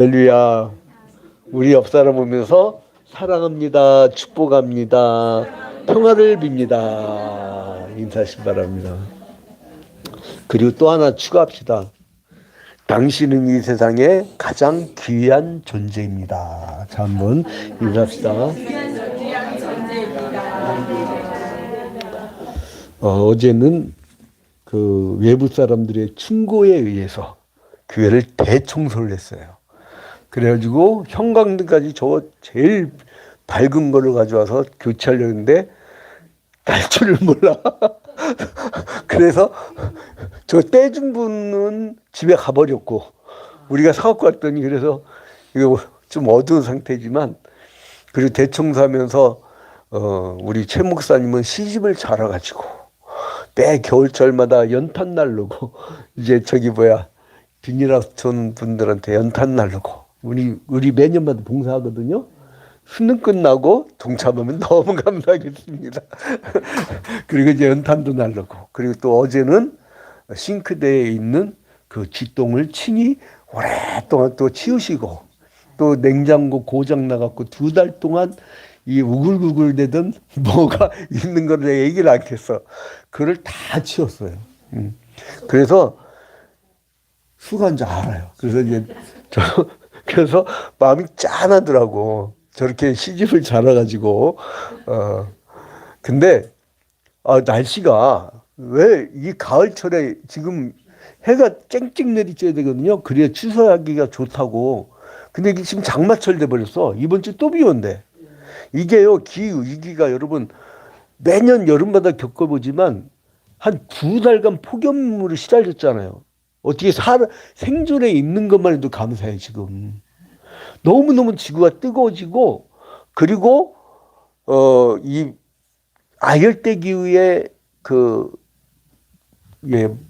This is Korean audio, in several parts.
할렐루야. 우리 옆 사람 보면서 사랑합니다, 축복합니다, 평화를 빕니다 인사하시기 바랍니다. 그리고 또 하나 추가합시다. 당신은 이 세상에 가장 귀한 존재입니다. 자, 한번 인사합시다. 어제는 그 외부 사람들의 충고에 의해서 교회를 대청소를 했어요. 그래가지고 형광등까지 저 제일 밝은 거를 가져와서 교체하려고 했는데 날 줄을 몰라. 그래서 저 떼준 분은 집에 가버렸고 우리가 사갖고 왔더니 그래서 이거 좀 어두운 상태지만 그리고 대청소하면서 우리 최 목사님은 시집을 잘 와가지고 매 겨울철마다 연탄 날르고 이제 저기 비닐하우스 분들한테 연탄 날르고 우리 매년마다 봉사하거든요. 수능 끝나고 동참하면 너무 감사하겠습니다. 그리고 이제 연탄도 날르고 그리고 또 어제는 싱크대에 있는 그 쥐똥을 친히 오랫동안 또 치우시고 또 냉장고 고장 나갖고 2달 동안 이 우글우글 대던 뭐가 있는 걸 내가 얘기를 않겠어. 그걸 다 치웠어요. 그래서 수고한 줄 알아요. 그래서 이제 그래서 마음이 짠하더라고. 저렇게 시집을 잘 와가지고. 근데 날씨가 왜 이 가을철에 지금 해가 쨍쨍 내리쬐야 되거든요. 그래야 추수하기가 좋다고. 근데 이게 지금 장마철 돼버렸어. 이번 주 또 비 온대. 이게요, 기후 위기가 여러분 매년 여름마다 겪어보지만 한 2달간 폭염으로 시달렸잖아요. 어떻게 생존에 있는 것만 해도 감사해, 지금. 너무너무 지구가 뜨거워지고, 그리고, 이 아열대 기후에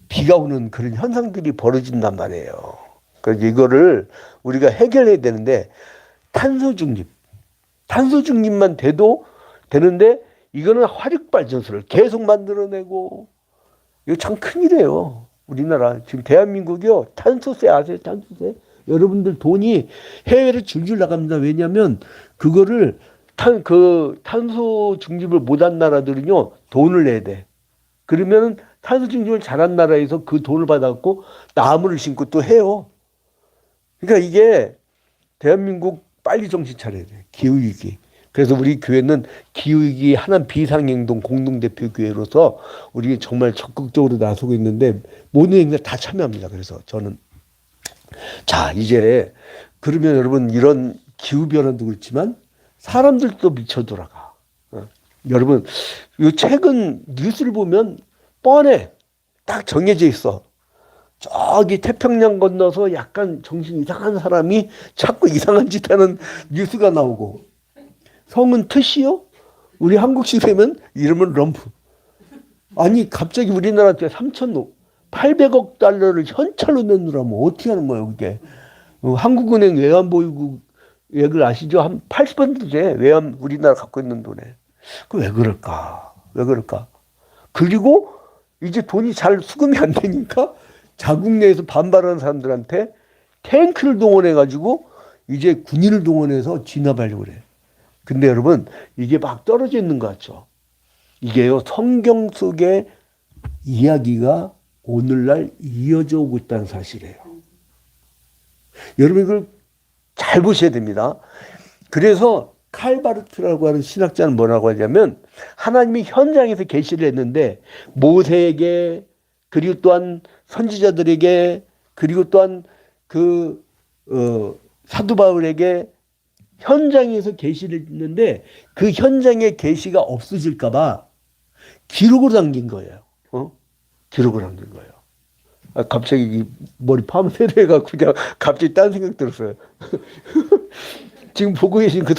비가 오는 그런 현상들이 벌어진단 말이에요. 그래서 이거를 우리가 해결해야 되는데, 탄소 중립만 돼도 되는데, 이거는 화력발전소를 계속 만들어내고, 이거 참 큰일이에요. 우리나라 지금 대한민국이요, 탄소세 아세요? 탄소세? 여러분들 돈이 해외로 줄줄 나갑니다. 왜냐하면 그거를 탄소 중립을 못한 나라들은요 돈을 내야 돼. 그러면 탄소 중립을 잘한 나라에서 그 돈을 받아갖고 나무를 심고 또 해요. 그러니까 이게 대한민국 빨리 정신 차려야 돼. 기후위기. 그래서 우리 교회는 기후위기 하나님 비상행동 공동대표 교회로서 우리 정말 적극적으로 나서고 있는데 모든 행사 다 참여합니다. 그래서 저는 자 이제 그러면 여러분 이런 기후변화도 그렇지만 사람들도 미쳐 돌아가. 여러분 이 최근 뉴스를 보면 뻔해. 딱 정해져 있어. 저기 태평양 건너서 약간 정신 이상한 사람이 자꾸 이상한 짓 하는 뉴스가 나오고 성은 트시요? 우리 한국식 되면 이름은 럼프. 아니 갑자기 우리나라한테 3,800억 달러를 현찰로 내놓으라면 어떻게 하는 거예요 그게. 한국은행 외환보유액을 아시죠? 한 80%제 외환 우리나라 갖고 있는 돈에. 그 왜 그럴까? 왜 그럴까? 그리고 이제 돈이 잘 수금이 안 되니까 자국 내에서 반발하는 사람들한테 탱크를 동원해가지고 이제 군인을 동원해서 진압하려고 그래. 근데 여러분 이게 막 떨어져 있는 것 같죠? 이게요 성경 속의 이야기가 오늘날 이어져 오고 있다는 사실이에요. 여러분 이걸 잘 보셔야 됩니다. 그래서 칼바르트라고 하는 신학자는 뭐라고 하냐면 하나님이 현장에서 계시를 했는데 모세에게 그리고 또한 선지자들에게 그리고 또한 사도 바울에게 현장에서 계시를 했는데 그 현장의 계시가 없어질까 봐 기록으로 남긴 거예요. 기록으로 남긴 거예요. 갑자기 이 머리 파묻혀내갖고 그냥 갑자기 딴 생각 들었어요. 지금 보고 계신 그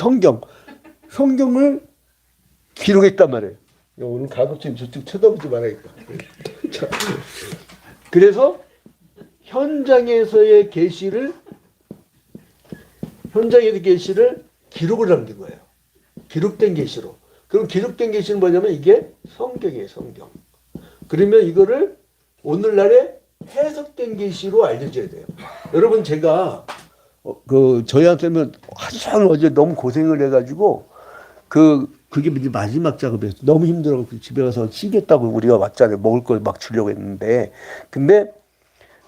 성경을 기록했단 말이에요. 오늘 가급적 저쪽 쳐다보지 말아야겠다. 그래서 현장에서의 계시를 기록을 남긴 거예요. 기록된 계시로. 그럼 기록된 계시는 뭐냐면 이게 성경이에요, 성경. 그러면 이거를 오늘날의 해석된 계시로 알려줘야 돼요. 여러분 제가 저희한테는 하루 종일 어제 너무 고생을 해가지고 그게 이제 마지막 작업이었어. 너무 힘들어. 집에 가서 쉬겠다고 우리가 왔잖아요. 먹을 걸 막 주려고 했는데. 근데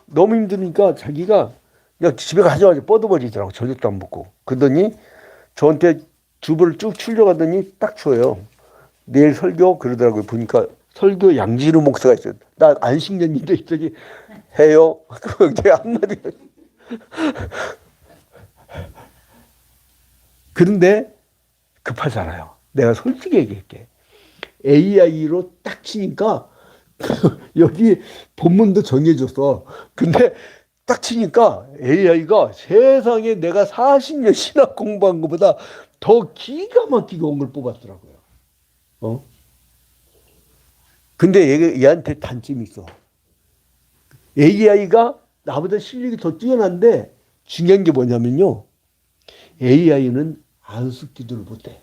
너무 힘드니까 자기가 그냥 집에 가자마자 뻗어버리더라고. 저녁도 안 먹고. 그러더니 저한테 주부를 쭉 출려가더니 딱 줘요. 내일 설교 그러더라고요. 보니까 설교 양진우 목사가 있어요. 나 안식년인데 저기 해요. 그게 한마디. 그런데 급하잖아요. 내가 솔직히 얘기할게. AI로 딱 치니까 여기 본문도 정해줬어. 근데 딱 치니까 AI가 세상에 내가 40년 신학 공부한 것보다 더 기가 막히게 온 걸 뽑았더라고요. 근데 얘한테 단점이 있어. AI가 나보다 실력이 더 뛰어난데 중요한 게 뭐냐면요. AI는 안수 기도를 못해.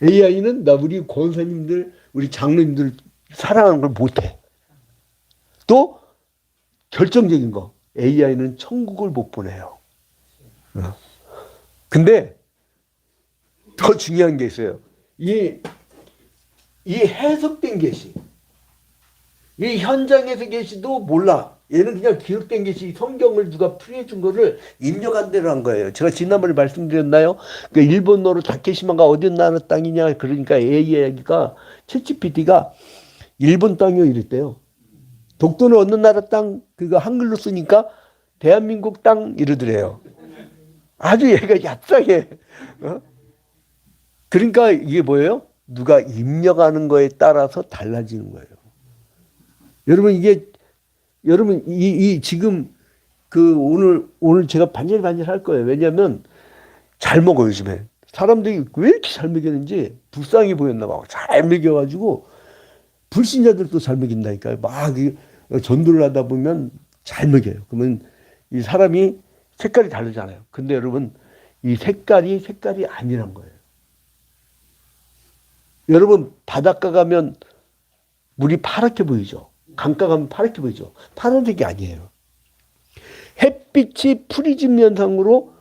AI는 우리 권사님들, 우리 장로님들 사랑하는 걸 못해. 또 결정적인 거, AI는 천국을 못 보내요. 근데 더 중요한 게 있어요. 이 해석된 계시, 이 현장에서 계시도 몰라. 얘는 그냥 기록된 계시, 성경을 누가 풀이해준 거를 입력한 대로 한 거예요. 제가 지난번에 말씀드렸나요? 그러니까 일본어로 다케시마가 어디 나라 땅이냐 그러니까 AI가 챗GPT가 일본 땅이요 이랬대요. 독도는 어느 나라 땅 그거 한글로 쓰니까 대한민국 땅 이러더래요. 아주 얘가 얍싸게. 그러니까 이게 뭐예요? 누가 입력하는 거에 따라서 달라지는 거예요. 여러분 지금 오늘 제가 반질반질 할 거예요. 왜냐하면 잘 먹어요 요즘에. 사람들이 왜 이렇게 잘 먹였는지 불쌍히 보였나 봐. 잘 먹여가지고 불신자들도 잘 먹인다니까요. 막 전도를 하다 보면 잘 먹여요. 그러면 이 사람이 색깔이 다르잖아요. 근데 여러분 이 색깔이 아니란 거예요. 여러분 바닷가 가면 물이 파랗게 보이죠. 강가 가면 파랗게 보이죠. 파란색이 아니에요. 햇빛이 프리즘 현상으로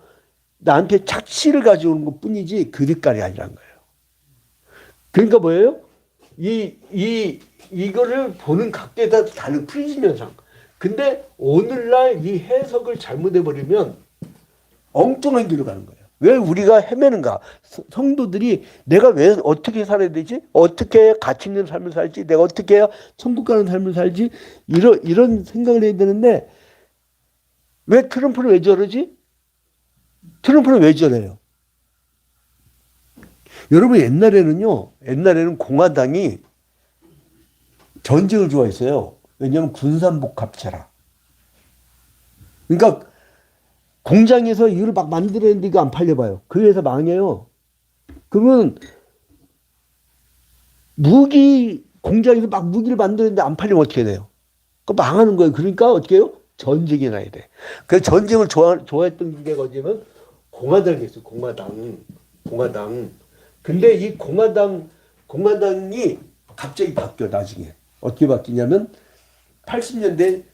나한테 착시를 가져오는 것 뿐이지 그 색깔이 아니란 거예요. 그러니까 뭐예요? 이거를 보는 각도에 따라 다른 프리즘 현상. 근데 오늘날 이 해석을 잘못해버리면 엉뚱한 길로 가는 거예요. 왜 우리가 헤매는가? 성도들이 내가 왜 어떻게 살아야 되지? 어떻게 해야 가치 있는 삶을 살지? 내가 어떻게 해야 천국 가는 삶을 살지? 이런 생각을 해야 되는데 왜 트럼프는 왜 저러지? 트럼프는 왜 저래요? 여러분 옛날에는 공화당이 전쟁을 좋아했어요. 왜냐하면 군산복합체라. 그러니까 공장에서 이걸 막 만들었는데 이거 안 팔려봐요. 그 회사 망해요. 그러면 공장에서 막 무기를 만드는데 안 팔리면 어떻게 돼요? 그 망하는 거예요. 그러니까 어떻게 해요? 전쟁이 나야 돼. 그래서 전쟁을 좋아했던 게 어디면 공화당이 있어요. 공화당. 근데 이 공화당이 갑자기 바뀌어 나중에. 어떻게 바뀌냐면 80년대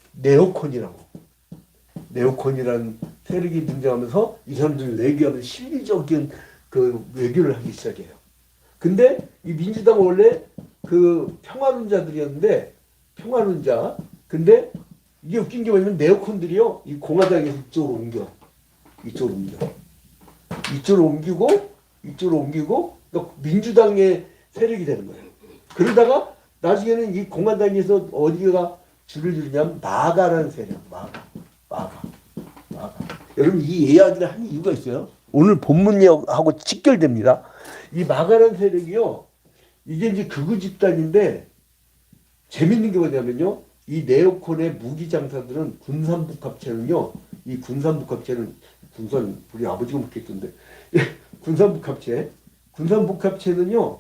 네오콘이라는 세력이 등장하면서 이 사람들이 외교하면 실리적인 그 외교를 하기 시작해요. 근데 이 민주당은 원래 그 평화론자들이었는데 근데 이게 웃긴 게 뭐냐면 네오콘들이요 이 공화당에서 이쪽으로 옮기고 그러니까 민주당의 세력이 되는 거예요. 그러다가 나중에는 이 공화당에서 어디가 줄을 들이냐면 마가라는 세력, 마가. 여러분 이 이야기를 하는 이유가 있어요. 오늘 본문하고 직결됩니다. 이 마가라는 세력이요, 이게 이제 극우 집단인데 재밌는 게 뭐냐면요, 이 네오콘의 무기 장사들은 군산복합체는요, 이 군산복합체는 우리 아버지가 먹겠던데 군산복합체는요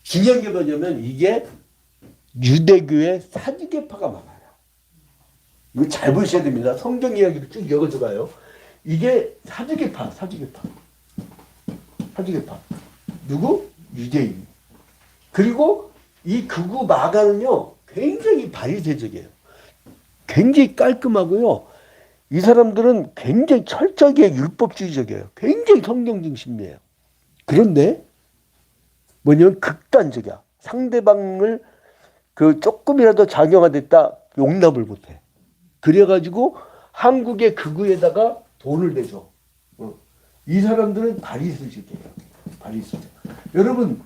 중요한 게 뭐냐면 이게 유대교의 사두개파가 많아요. 이거 잘 보셔야 됩니다. 성경 이야기를 쭉 읽어줘 봐요. 이게 사두개파. 누구? 유대인. 그리고 이 극우 마가는요 굉장히 바리새적이에요. 굉장히 깔끔하고요. 이 사람들은 굉장히 철저하게 율법주의적이에요. 굉장히 성경 중심이에요. 그런데 뭐냐면 극단적이야. 상대방을 그 조금이라도 자경화됐다 용납을 못해. 그래가지고 한국의 극우에다가 돈을 내줘. 이 사람들은 바리새적이에요. 바리새적. 여러분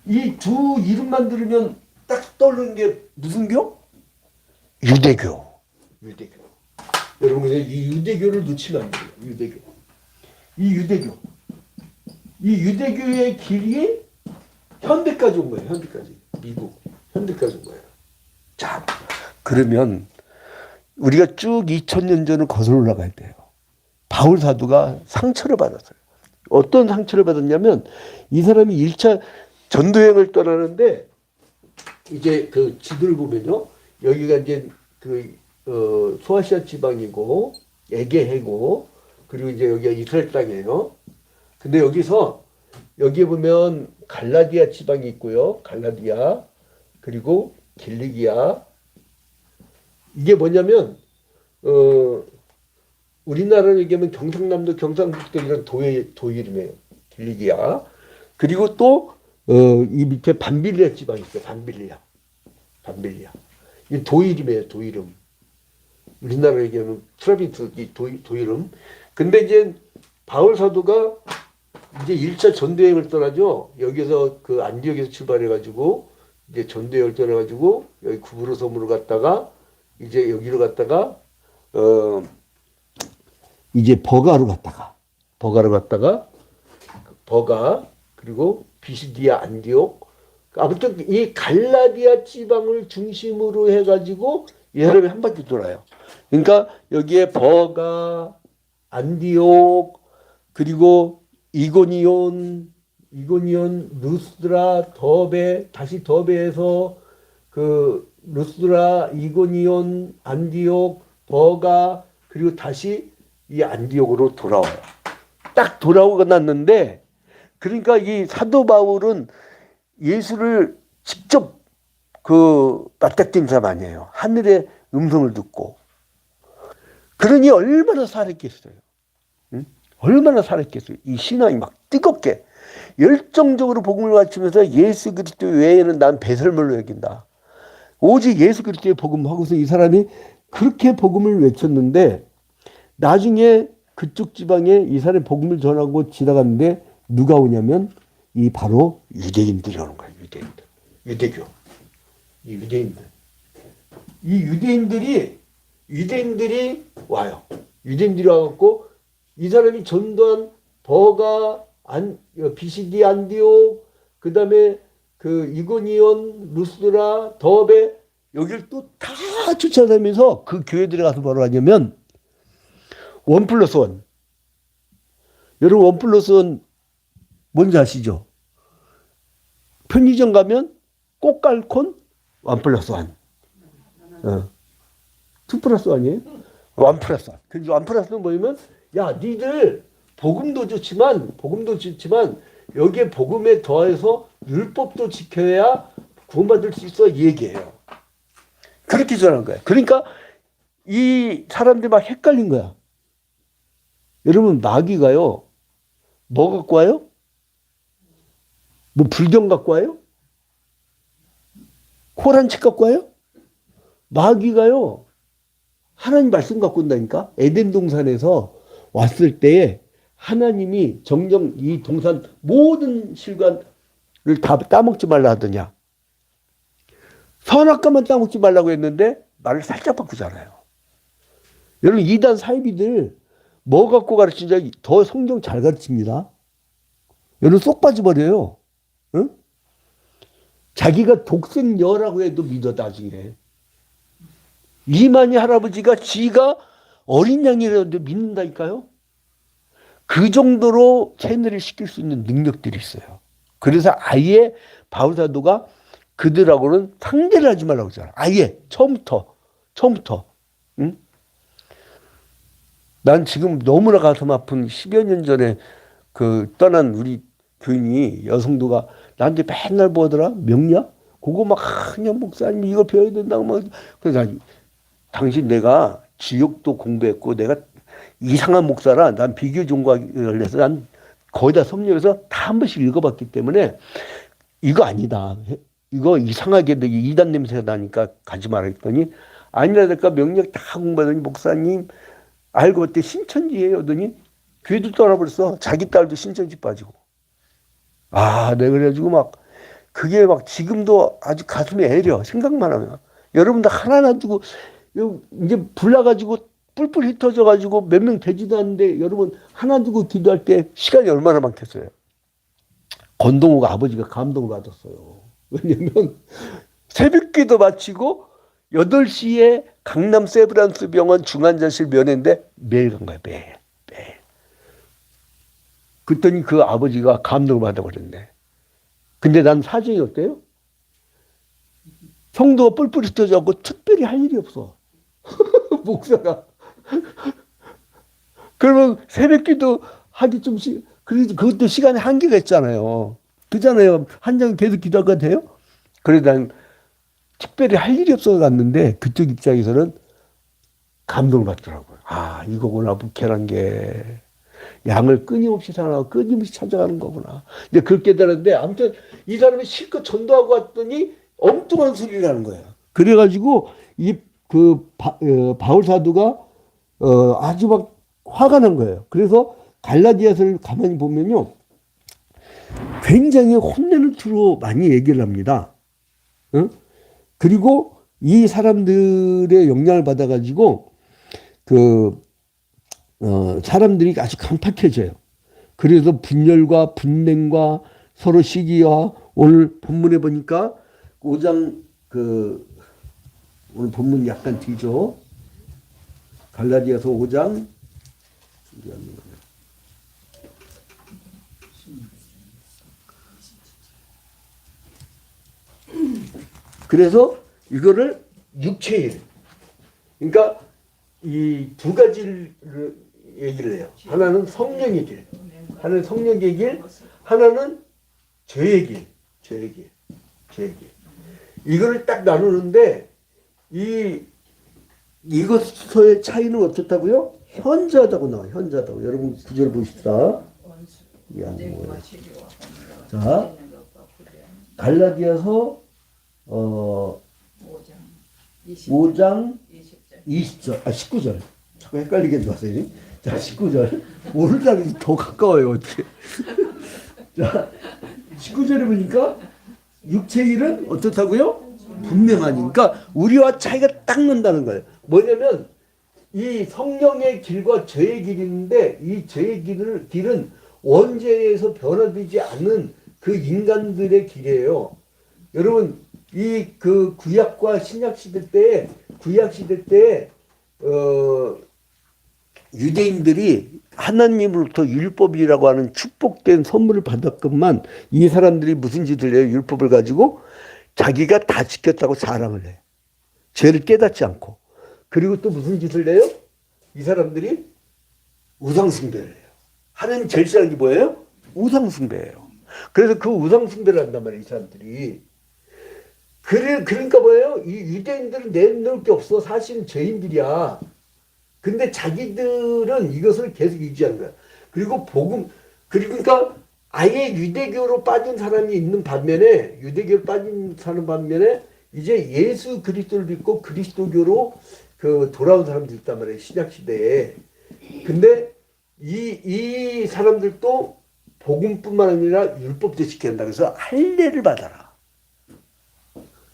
이 두 이름만 들으면 딱 떠오르는 게 무슨 교? 유대교. 유대교. 여러분 이 유대교를 놓치면 안 돼요. 유대교. 이 유대교. 이 유대교의 길이 현대까지 온 거예요. 현대까지. 미국. 현대까지 온 거예요. 자, 그러면 우리가 쭉 2000년 전을 거슬러 올라가야 돼요. 바울 사도가 상처를 받았어요. 어떤 상처를 받았냐면 이 사람이 1차 전도여행을 떠나는데 이제 그 지도를 보면요. 여기가 이제 그 소아시아 지방이고 에게해고 그리고 이제 여기가 이스라엘 땅이에요. 근데 여기서 여기에 보면 갈라디아 지방이 있고요. 갈라디아 그리고 길리기아 이게 뭐냐면 우리나라로 얘기하면 경상남도 경상북도 이런 도 이름이에요. 길리기아 그리고 또 이 밑에 밤빌리아 지방이 있어요. 밤빌리아 이 도 이름이에요. 도 이름 우리나라로 얘기하면 트라빈트 이 도 이름. 근데 이제 바울 사도가 이제 1차 전도여행을 떠나죠. 여기서 그 안디옥에서 출발해가지고 이제 전도여행을 떠나가지고 여기 구브로 섬으로 갔다가 이제 여기로 갔다가 이제 버가로 갔다가 버가 그리고 비시디아 안디옥 아무튼 이 갈라디아 지방을 중심으로 해가지고 이 사람이 한 바퀴 돌아요. 그러니까 여기에 버가 안디옥 그리고 이고니온, 루스드라, 더베, 다시 더베에서 그 루스드라, 이고니온, 안디옥, 버가 그리고 다시 이 안디옥으로 돌아와요. 딱 돌아오고 났는데 그러니까 이 사도 바울은 예수를 직접 그 맞닥뜨린 사람 아니에요. 하늘의 음성을 듣고. 그러니 얼마나 살았겠어요. 응? 얼마나 살았겠어요. 이 신앙이 막 뜨겁게 열정적으로 복음을 가르치면서 예수 그리스도 외에는 난 배설물로 여긴다. 오직 예수 그리스도의 복음 하고서 이 사람이 그렇게 복음을 외쳤는데 나중에 그쪽 지방에 이 사람이 복음을 전하고 지나갔는데 누가 오냐면 이 바로 유대인들이 오는 거예요. 유대인들. 유대교. 이 유대인들. 이 유대인들이 와요. 유대인들이 와갖고 이 사람이 전도한 버가 비시디 안디옥 그 다음에 그 이고니온 루스드라 더베 여기를 또 다 쫓아다니면서 그 교회들에 가서 뭐라고 하냐면 1+1 여러분 1+1 뭔지 아시죠? 편의점 가면 꽃갈콘 1+1 2+1이에요? 1+1 그래서 1+1은 뭐냐면 야 니들 복음도 좋지만 여기에 복음에 더해서 율법도 지켜야 구원받을 수 있어 이 얘기예요. 그렇게 전한 거예요. 그러니까 이 사람들이 막 헷갈린 거야. 여러분 마귀가요 뭐 갖고 와요? 뭐 불경 갖고 와요? 호란책 갖고 와요? 마귀가요 하나님 말씀 갖고 온다니까. 에덴 동산에서 왔을 때에 하나님이 정령 이 동산 모든 실과를 다 따먹지 말라 하더냐. 선악과만 따먹지 말라고 했는데 말을 살짝 바꾸잖아요. 여러분 이단 사이비들 뭐 갖고 가르치냐 더 성경 잘 가르칩니다. 여러분 쏙 빠져버려요. 응? 자기가 독생녀라고 해도 믿어 나중에. 이만희 할아버지가 지가 어린 양이라도 믿는다니까요. 그 정도로 체내를 시킬 수 있는 능력들이 있어요. 그래서 아예 바울 사도가 그들하고는 상대를 하지 말라고 했잖아. 아예 처음부터. 응? 난 지금 너무나 가슴 아픈 10여 년 전에 그 떠난 우리 교인이 여성도가 나한테 맨날 보더라. 명략? 그거 막 그냥 목사님 이거 배워야 된다고 막. 그래서 당신 내가 지옥도 공부했고 내가 이상한 목사라 난 비교 종각을 해서 난 거의 다 섭렵해서 다 한 번씩 읽어봤기 때문에 이거 아니다. 이거 이상하게 이단 냄새가 나니까 가지 마라 했더니 아니라니까 명령 다 공부하더니 목사님 알고 봤더니 신천지예요. 하더니 교회도 떠나버렸어. 자기 딸도 신천지 빠지고. 아, 내가 그래가지고 막 그게 막 지금도 아주 가슴이 애려. 생각만 하면. 여러분들 하나 두고 이제 불나가지고 뿔뿔 흩어져가지고 몇 명 되지도 않는데 여러분 하나 두고 기도할 때 시간이 얼마나 많겠어요. 권동호가 아버지가 감동을 받았어요. 왜냐면 새벽기도 마치고 8시에 강남 세브란스 병원 중환자실 면회인데 매일 간 거야. 매일. 그랬더니 그 아버지가 감동을 받아버렸네. 근데 난 사정이 어때요? 성도가 뿔뿔 흩어져갖고 특별히 할 일이 없어. 목사가. 그러면 새벽기도 하기 좀 그래도 그것도 시간에 한계가 있잖아요. 그잖아요. 한 장 계속 기도가 돼요? 그래서 난 특별히 할 일이 없어서 갔는데 그쪽 입장에서는 감동을 받더라고요. 아, 이거구나. 목회란 게. 양을 끊임없이 사랑하고 끊임없이 찾아가는 거구나. 이제 그렇게 깨달았는데 아무튼 이 사람이 실컷 전도하고 왔더니 엉뚱한 소리를 하는 거예요. 그래가지고 바울 사도가 아주 막 화가 난 거예요. 그래서 갈라디아서를 가만히 보면요. 굉장히 혼내는 투로 많이 얘기를 합니다. 그리고 이 사람들의 영향을 받아가지고 사람들이 아주 강팍해져요. 그래서 분열과 분냉과 서로 시기와 오늘 본문에 보니까 5장 오늘 본문 약간 뒤죠. 갈라디아서 5장 그래서 이거를 육체일 그러니까 이 두 가지를 얘기를 해요. 하나는 성령의 길, 하나는 성령의 길, 하나는 죄의 길, 죄의 길. 이거를 딱 나누는데 이것의 차이는 어떻다고요? 현저하다고 나와요. 현저하다고. 여러분 구절 보십시다. 자, 갈라디아서 5장 20절, 19절. 자꾸 헷갈리게 나왔어요. 자, 19절. 오늘날이 더 가까워요, 어떻게. 자, 19절에 보니까 육체의 일은 어떻다고요? 분명하니. 그러니까 우리와 차이가 딱 난다는 거예요. 뭐냐면 이 성령의 길과 죄의 길이 있는데 이 죄의 길은 원죄에서 변화되지 않는 그 인간들의 길이에요. 여러분 그 구약과 신약 시대 때 유대인들이 하나님으로부터 율법이라고 하는 축복된 선물을 받았건만 이 사람들이 무슨 짓을 해요? 율법을 가지고 자기가 다 지켰다고 자랑을 해. 죄를 깨닫지 않고. 그리고 또 무슨 짓을 해요? 이 사람들이 우상숭배를 해요. 하나님 제일 싫어하는 게 뭐예요? 우상숭배예요. 그래서 그 우상숭배를 한단 말이에요. 이 사람들이. 그러니까 뭐예요? 이 유대인들은 내놓을 게 없어. 사실은 죄인들이야. 근데 자기들은 이것을 계속 유지하는 거야. 그리고 그러니까 아예 유대교로 빠진 사람이 있는 반면에, 유대교로 빠진 사람 반면에, 이제 예수 그리스도를 믿고 그리스도교로 돌아온 사람들 있단 말이에요. 신약시대에. 근데 이 사람들도 복음뿐만 아니라 율법도 지켜야 한다. 그래서 할례를 받아라.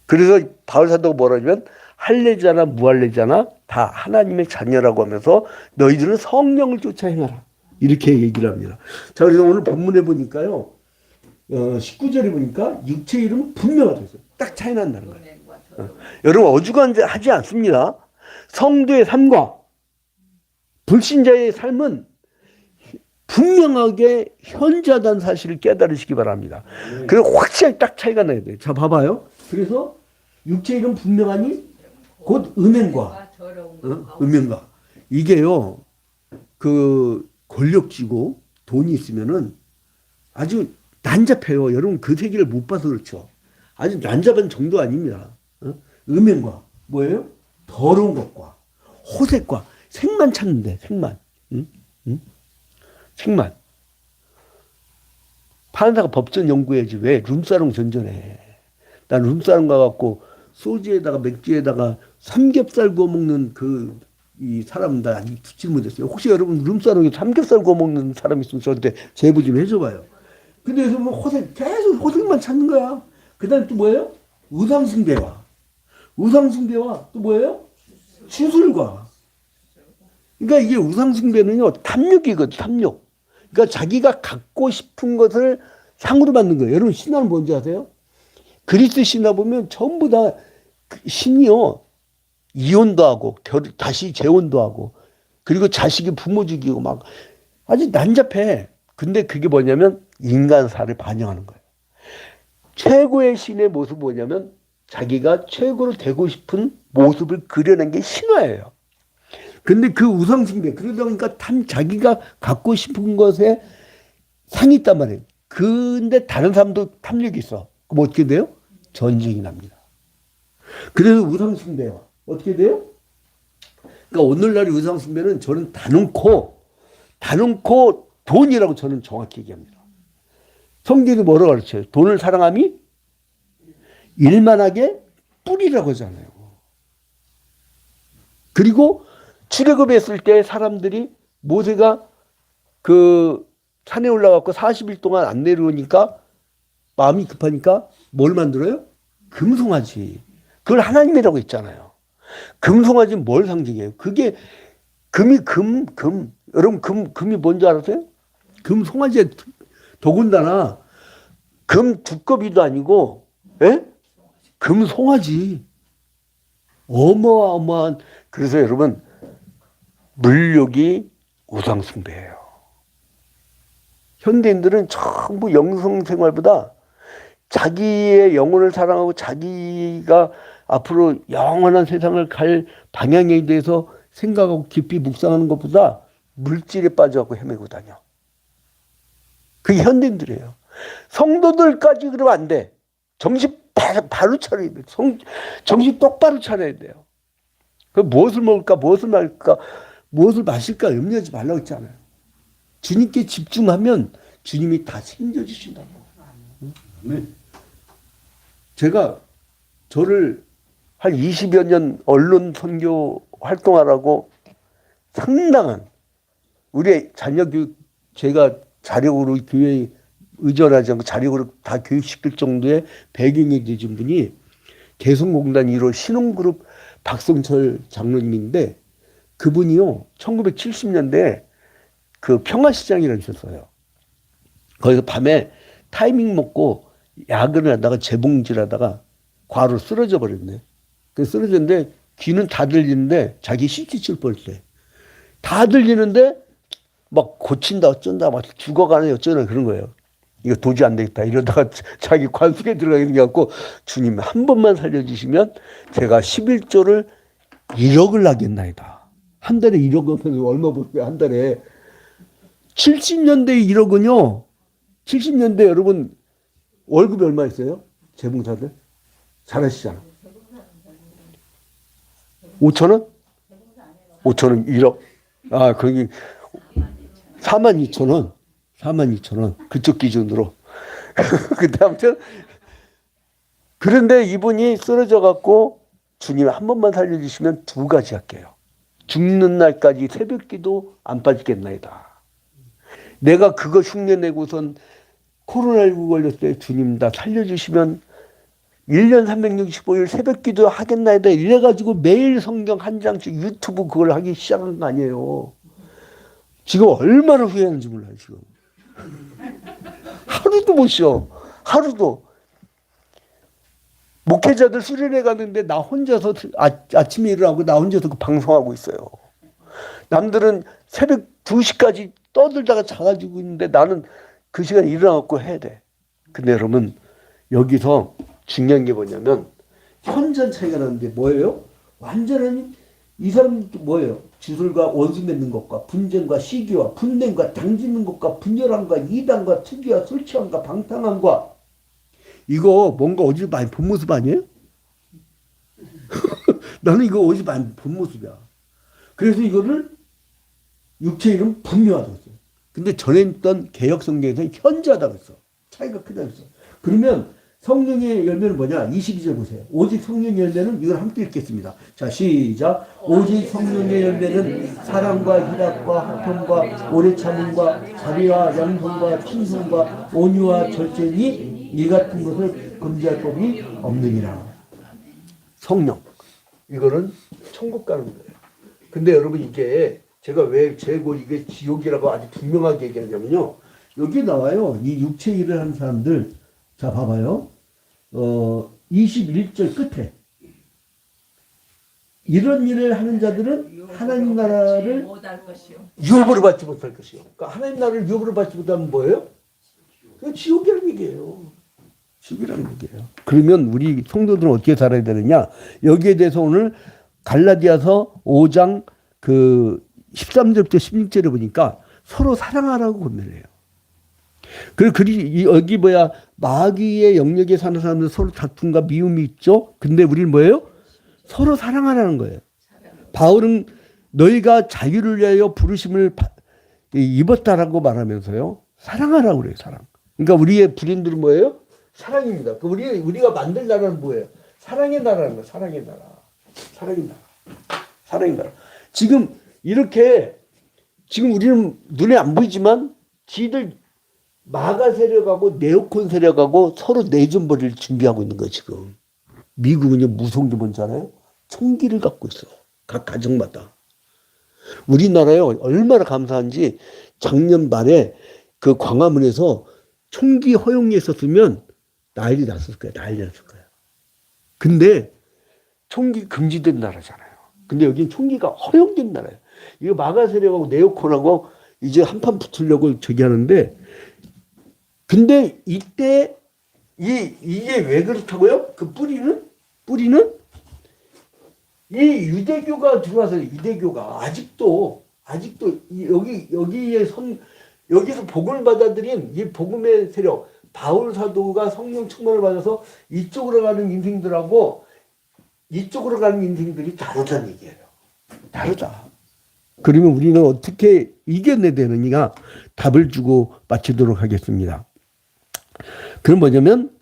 그래서 바울 사도가 뭐라 하냐면 할례자나 무할례자나 다 하나님의 자녀라고 하면서 너희들은 성령을 쫓아 행하라. 이렇게 얘기를 합니다. 자, 그래서 오늘 본문에 보니까요. 19절에 보니까 육체의 이름은 분명하다. 딱 차이 난다는 거예요. 여러분 어중간하지 않습니다. 성도의 삶과 불신자의 삶은 분명하게 현저하다는 사실을 깨달으시기 바랍니다. 그리고 확실하게 딱 차이가 나야 돼요. 자, 봐봐요. 그래서 육체의 이름은 분명하니 곧 음행과 음행과 이게요. 권력지고 돈이 있으면은 아주 난잡해요. 여러분 그 세계를 못 봐서 그렇죠. 아주 난잡한 정도 아닙니다. 음행과 뭐예요? 더러운 것과 호색과 색만 찾는데 색만. 응? 응? 색만. 판사가 법전 연구해야지 왜 룸사롱 전전해. 난 룸사롱 가갖고 소주에다가 맥주에다가 삼겹살 구워 먹는 이 사람 나 아직 듣지 못했어요. 혹시 여러분 룸사롱에 삼겹살 구워 먹는 사람 있으면 저한테 제보 좀 해줘봐요. 근데 그래서 뭐 호색 계속 호색만 찾는 거야. 그다음 또 뭐예요? 우상숭배와 또 뭐예요? 주술과. 그러니까 이게 우상숭배는요 탐욕이거든 탐욕. 그러니까 자기가 갖고 싶은 것을 상으로 받는 거예요. 여러분 신화는 뭔지 아세요? 그리스 신화 보면 전부 다 신이요 이혼도 하고 다시 재혼도 하고 그리고 자식이 부모 죽이고 막 아주 난잡해. 근데 그게 뭐냐면 인간사를 반영하는 거예요. 최고의 신의 모습이 뭐냐면 자기가 최고로 되고 싶은 모습을 그려낸 게 신화예요. 근데 그 우상숭배 그러다 보니까 자기가 갖고 싶은 것에 상이 있단 말이에요. 근데 다른 사람도 탐욕이 있어. 그럼 어떻게 돼요? 전쟁이 납니다. 그래서 우상숭배와 어떻게 돼요? 그러니까 오늘날의 우상숭배는 저는 다 놓고 돈이라고 저는 정확히 얘기합니다. 성경이 뭐라고 가르쳐요? 돈을 사랑함이 일만하게 뿌리라고 하잖아요. 그리고 출애굽했을 때 사람들이 모세가 그 산에 올라가고 40일 동안 안 내려오니까 마음이 급하니까 뭘 만들어요? 금송아지. 그걸 하나님이라고 했잖아요. 금송아지 뭘 상징해요? 그게 여러분 금이 뭔지 알아세요? 금송아지에 더군다나 금 두꺼비도 아니고 에? 금송아지. 어마어마한. 그래서 여러분 물욕이 우상숭배예요. 현대인들은 전부 영성생활보다 자기의 영혼을 사랑하고 자기가 앞으로 영원한 세상을 갈 방향에 대해서 생각하고 깊이 묵상하는 것보다 물질에 빠져갖고 헤매고 다녀. 그게 현대인들이에요. 성도들까지 그러면 안 돼. 정신 바로 차려야 돼. 정신 똑바로 차려야 돼요. 그 무엇을 먹을까, 무엇을 마실까, 무엇을 마실까 염려하지 말라고 했잖아요. 주님께 집중하면 주님이 다 챙겨주신다고. 네. 제가 저를 한 20여 년 언론 선교 활동하라고 상당한 우리 자녀 교육 제가 자력으로 교회에 의존하지 않고 자력으로 다 교육시킬 정도의 배경이 되신 분이 개성공단 1호 신혼그룹 박성철 장로님인데 그분이요 1970년대에 그 평화시장이라고 있었어요. 거기서 밤에 타이밍 먹고 야근을 하다가 재봉질하다가 과로 쓰러져 버렸네. 그 쓰러졌는데 귀는 다 들리는데 자기 CT 뻔했대. 다 들리는데 막 고친다 어쩐다 막 죽어가네 어쩌나 그런 거예요. 이거 도저히 안 되겠다 이러다가 자기 관속에 들어가게 돼갖고 주님 한 번만 살려주시면 제가 11조를 1억을 나겠나이다. 한 달에 1억은 얼마 벌어요 한 달에. 70년대 1억은요. 70년대 여러분 월급이 얼마였어요? 재봉사들? 잘하시잖아. 5천원? 5천원 1억. 아 거기 42,000원. 42,000원. 그쪽 기준으로. 근데 아무튼 그런데 이분이 쓰러져 갖고 주님 한 번만 살려주시면 2가지 할게요. 죽는 날까지 새벽기도 안 빠지겠나이다. 내가 그거 흉내내고선 코로나19 걸렸을 때 주님 다 살려주시면 1년 365일 새벽기도 하겠나이다. 이래가지고 매일 성경 한 장씩 유튜브 그걸 하기 시작한 거 아니에요. 지금 얼마나 후회하는지 몰라요 지금. 하루도 못 쉬어. 하루도. 목회자들 수련회 가는데 나 혼자서 아침에 일어나고 나 혼자서 그 방송하고 있어요. 남들은 새벽 2시까지 떠들다가 자가지고 있는데 나는 그 시간에 일어나고 해야 돼. 근데 여러분 여기서 중요한 게 뭐냐면 현전 차이가 나는데 뭐예요? 완전히 이 사람도 뭐예요? 주술과 원수 맺는 것과 분쟁과 시기와 분냄과 당짓는 것과 분열함과 이단과 특이와 술 취함과 방탕함과 이거 뭔가 어디서 많이 본 모습 아니에요? 나는 이거 어디서 많이 본 모습이야. 그래서 이거를 육체일은 분명하다고 했어요. 근데 전에 있던 개혁 성경에서 현저하다고 했어. 차이가 크다고 했어. 그러면 성령의 열매는 뭐냐? 22절 보세요. 오직 성령의 열매는 이걸 함께 읽겠습니다. 자, 시작. 오직 성령의 열매는 사랑과 희락과 화평과 오래 참음과 자비와 양성과 친성과 온유와 절제니 이 같은 것을 금지할 법이 없느니라. 성령. 이거는 천국 가는 거예요. 근데 여러분 이게 제가 왜 재고 이게 지옥이라고 아주 분명하게 얘기하냐면요. 여기 나와요. 이 육체 일을 하는 사람들. 자, 봐봐요. 21절 끝에. 이런 일을 하는 자들은 하나님 나라를 유업으로 받지 못할 것이요. 그러니까 하나님 나라를 유업으로 받지 못하면 뭐예요? 그 지옥이라는 얘기예요. 지옥이라는 얘기예요. 그러면 우리 성도들은 어떻게 살아야 되느냐? 여기에 대해서 오늘 갈라디아서 5장 그 13절부터 16절에 보니까 서로 사랑하라고 권면해요. 그리고 여기 뭐야 마귀의 영역에 사는 사람들 서로 다툼과 미움이 있죠. 근데 우리는 뭐예요? 서로 사랑하라는 거예요. 바울은 너희가 자유를 위하여 부르심을 입었다라고 말하면서요. 사랑하라고 그래요. 사랑. 그러니까 우리의 불인들은 뭐예요? 사랑입니다. 우리가 만들 나라는 뭐예요? 사랑의 나라는 거예요. 사랑의 나라. 사랑의 나라. 사랑의 나라. 지금 이렇게 지금 우리는 눈에 안 보이지만 지들 마가 세력하고 네오콘 세력하고 서로 내전벌이를 준비하고 있는 거예요. 지금 미국은 무서운 게 뭔지 알아요? 총기를 갖고 있어. 각 가정마다. 우리나라에 얼마나 감사한지 작년 말에 그 광화문에서 총기 허용이 있었으면 난리 났을 거예요. 난리 났을 거예요. 근데 총기 금지된 나라잖아요. 근데 여긴 총기가 허용된 나라예요. 이거 마가 세력하고 네오콘하고 이제 한판 붙으려고 저기 하는데 근데 이때 이게 왜 그렇다고요? 그 뿌리는 이 유대교가 들어와서 유대교가 아직도 여기서 복음을 받아들인 이 복음의 세력 바울 사도가 성령 충만을 받아서 이쪽으로 가는 인생들하고 이쪽으로 가는 인생들이 다르다는 얘기예요. 다르다. 그러면 우리는 어떻게 이겨내야 되느냐 답을 주고 마치도록 하겠습니다. 그럼 뭐냐면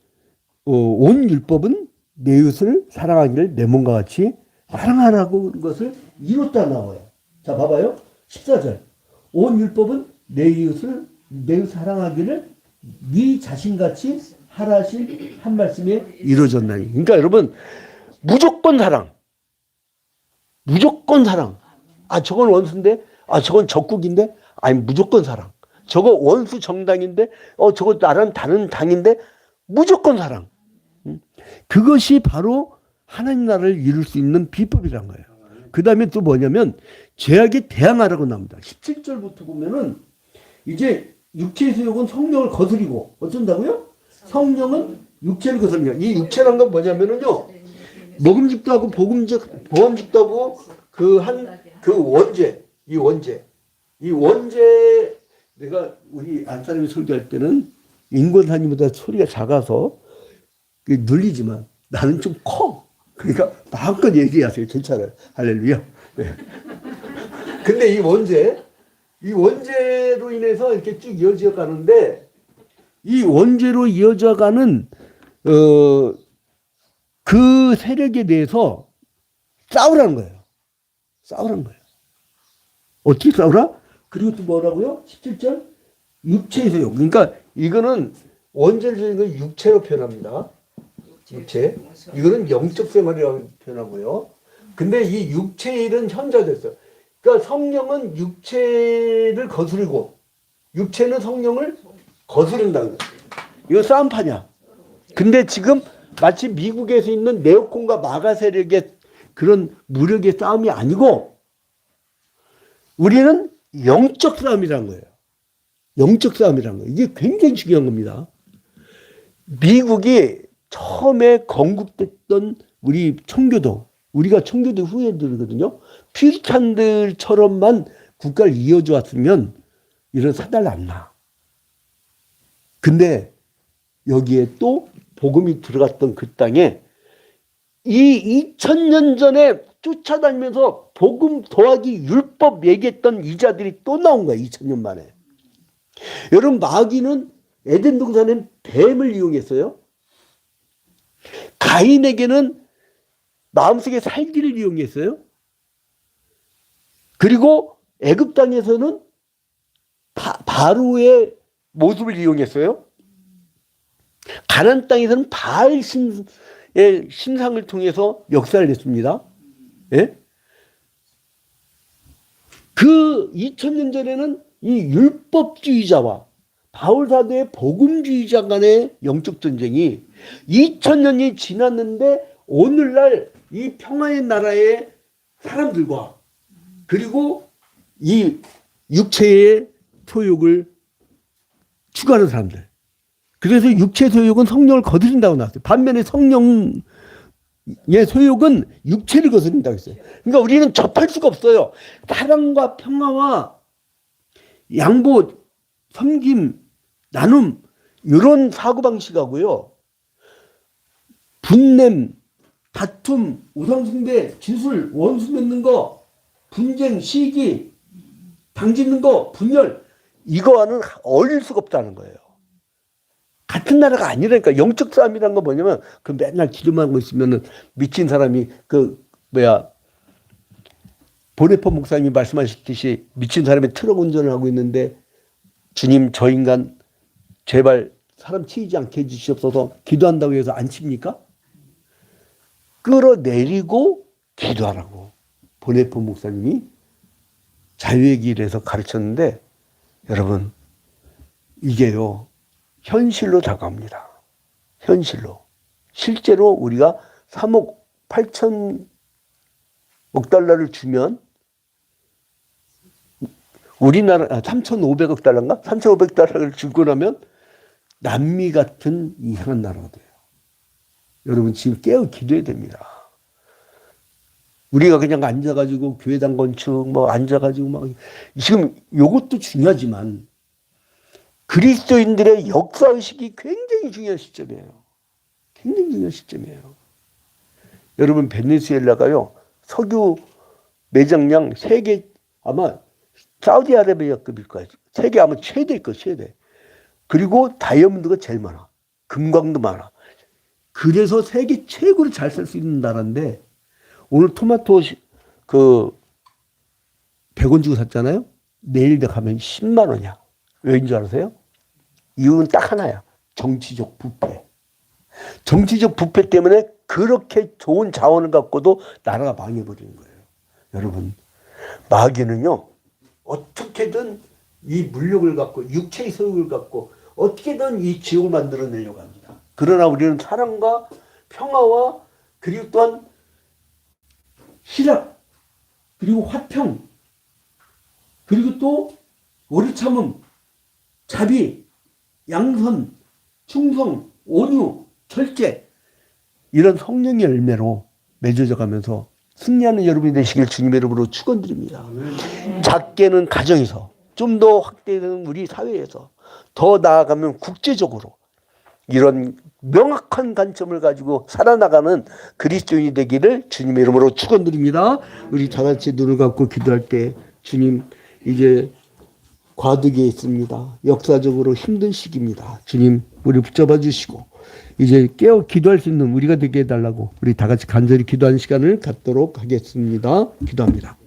온 율법은 내 이웃을 사랑하기를 내 몸과 같이 사랑하라고 것을 이뤘다 나와요. 자 봐봐요. 14절. 온 율법은 내 이웃 사랑하기를 네 자신같이 하라신 한 말씀에 이루어졌나니. 그러니까 여러분 무조건 사랑. 무조건 사랑. 아 저건 원수인데? 아 저건 적국인데? 아니 무조건 사랑. 저거 원수 정당인데? 저거 나랑 다른 당인데? 무조건 사랑. 그것이 바로 하나님 나라를 이룰 수 있는 비법이란 거예요. 그 다음에 또 뭐냐면 죄악에 대항하라고 나옵니다. 17절부터 보면은 이제 육체의 소욕은 성령을 거스리고 어쩐다고요? 성령은 육체를 거스립니다. 이 육체란 건 뭐냐면은요. 먹음직도 하고 보험직도 하고 이 원죄 내가 우리 안사람이 설교할 때는 인권사님보다 소리가 작아서 눌리지만 나는 좀 커. 그러니까 마음껏 얘기하세요. 괜찮아요. 할렐루야. 네. 근데 이 원죄로 인해서 이렇게 쭉 이어져 가는데 이 원죄로 이어져 가는 그 세력에 대해서 싸우라는 거예요. 싸우라는 거예요. 어떻게 싸우라? 그리고 또 뭐라고요? 17절 육체의 소욕. 그러니까 이거는 원죄를 육체로 표현합니다. 육체. 이거는 영적 생활이라고 표현하고요. 근데 이 육체의 일은 현자됐어요. 그러니까 성령은 육체를 거스르고 육체는 성령을 거스른다는 거예요. 이거 싸움판이야. 근데 지금 마치 미국에서 있는 네오콘과 마가 세력의 그런 무력의 싸움이 아니고 우리는 영적 싸움이라는 거예요. 영적 싸움이라는 거예요. 이게 굉장히 중요한 겁니다. 미국이 처음에 건국됐던 우리 청교도, 우리가 청교도 후예들이거든요. 퓨리탄들처럼만 국가를 이어져 왔으면 이런 사달 안 나. 근데 여기에 또 복음이 들어갔던 그 땅에 이 2000년 전에 쫓아다니면서 복음 더하기 율법 얘기했던 이자들이 또 나온 거야. 2000년 만에. 여러분, 마귀는 에덴 동산엔 뱀을 이용했어요. 가인에게는 마음속에 살기를 이용했어요. 그리고 애굽 땅에서는 바로의 모습을 이용했어요. 가나안 땅에서는 바알 신상을 통해서 역사를 했습니다. 예? 그 2000년 전에는 이 율법주의자와 바울 사도의 복음주의자 간의 영적 전쟁이 2000년이 지났는데 오늘날 이 평화의 나라의 사람들과 그리고 이 육체의 소욕을 추구하는 사람들. 그래서 육체 소욕은 성령을 거스른다고 나왔어요. 반면에 성령의 소욕은 육체를 거스른다고 했어요. 그러니까 우리는 접할 수가 없어요. 사랑과 평화와 양보, 섬김, 나눔 이런 사고방식하고요. 분냄, 다툼, 우상숭배, 기술, 원수 맺는 거, 분쟁, 시기, 당짓는 거, 분열 이거와는 어울릴 수가 없다는 거예요. 같은 나라가 아니라니까. 영적 싸움이라는 건 뭐냐면 그 맨날 기도만 하고 있으면은 미친 사람이 보네포 목사님이 말씀하셨듯이 미친 사람이 트럭 운전을 하고 있는데 주님 저 인간 제발 사람 치이지 않게 해주시옵소서 기도한다고 해서 안 칩니까? 끌어내리고 기도하라고 보네포 목사님이 자유의 길에서 가르쳤는데 여러분 이게요 현실로 다가옵니다. 현실로. 실제로 우리가 3억 8천억 달러를 주면 우리나라 3,500억 달러인가? 3,500억 달러를 주고 나면 남미 같은 이상한 나라가 돼요. 여러분 지금 깨어 기도해야 됩니다. 우리가 그냥 앉아가지고 교회당 건축 앉아가지고 지금 이것도 중요하지만 그리스도인들의 역사의식이 굉장히 중요한 시점이에요. 굉장히 중요한 시점이에요. 여러분 베네수엘라가요. 석유 매장량 세계 아마 사우디아라비아급일 거예요. 세계 아마 최대일 거예요. 최대. 그리고 다이아몬드가 제일 많아. 금광도 많아. 그래서 세계 최고로 잘 살 수 있는 나라인데 오늘 토마토 100원 주고 샀잖아요. 내일 가면 10만 원이야. 왜인 줄 아세요? 이유는 딱 하나야. 정치적 부패. 정치적 부패 때문에 그렇게 좋은 자원을 갖고도 나라가 망해버리는 거예요. 여러분 마귀는요. 어떻게든 이 물욕을 갖고 육체의 소욕을 갖고 어떻게든 이 지옥을 만들어내려고 합니다. 그러나 우리는 사랑과 평화와 그리고 또한 희락 그리고 화평 그리고 또 오래 참음 자비 양선 충성 온유 절제 이런 성령의 열매로 맺어져 가면서 승리하는 여러분이 되시길 주님의 이름으로 축원드립니다. 작게는 가정에서 좀 더 확대되는 우리 사회에서 더 나아가면 국제적으로 이런 명확한 관점을 가지고 살아나가는 그리스도인이 되기를 주님의 이름으로 축원드립니다. 우리 다 같이 눈을 감고 기도할 때 주님 이제 과도기에 있습니다. 역사적으로 힘든 시기입니다. 주님 우리 붙잡아 주시고 이제 깨어 기도할 수 있는 우리가 되게 해달라고 우리 다 같이 간절히 기도하는 시간을 갖도록 하겠습니다. 기도합니다.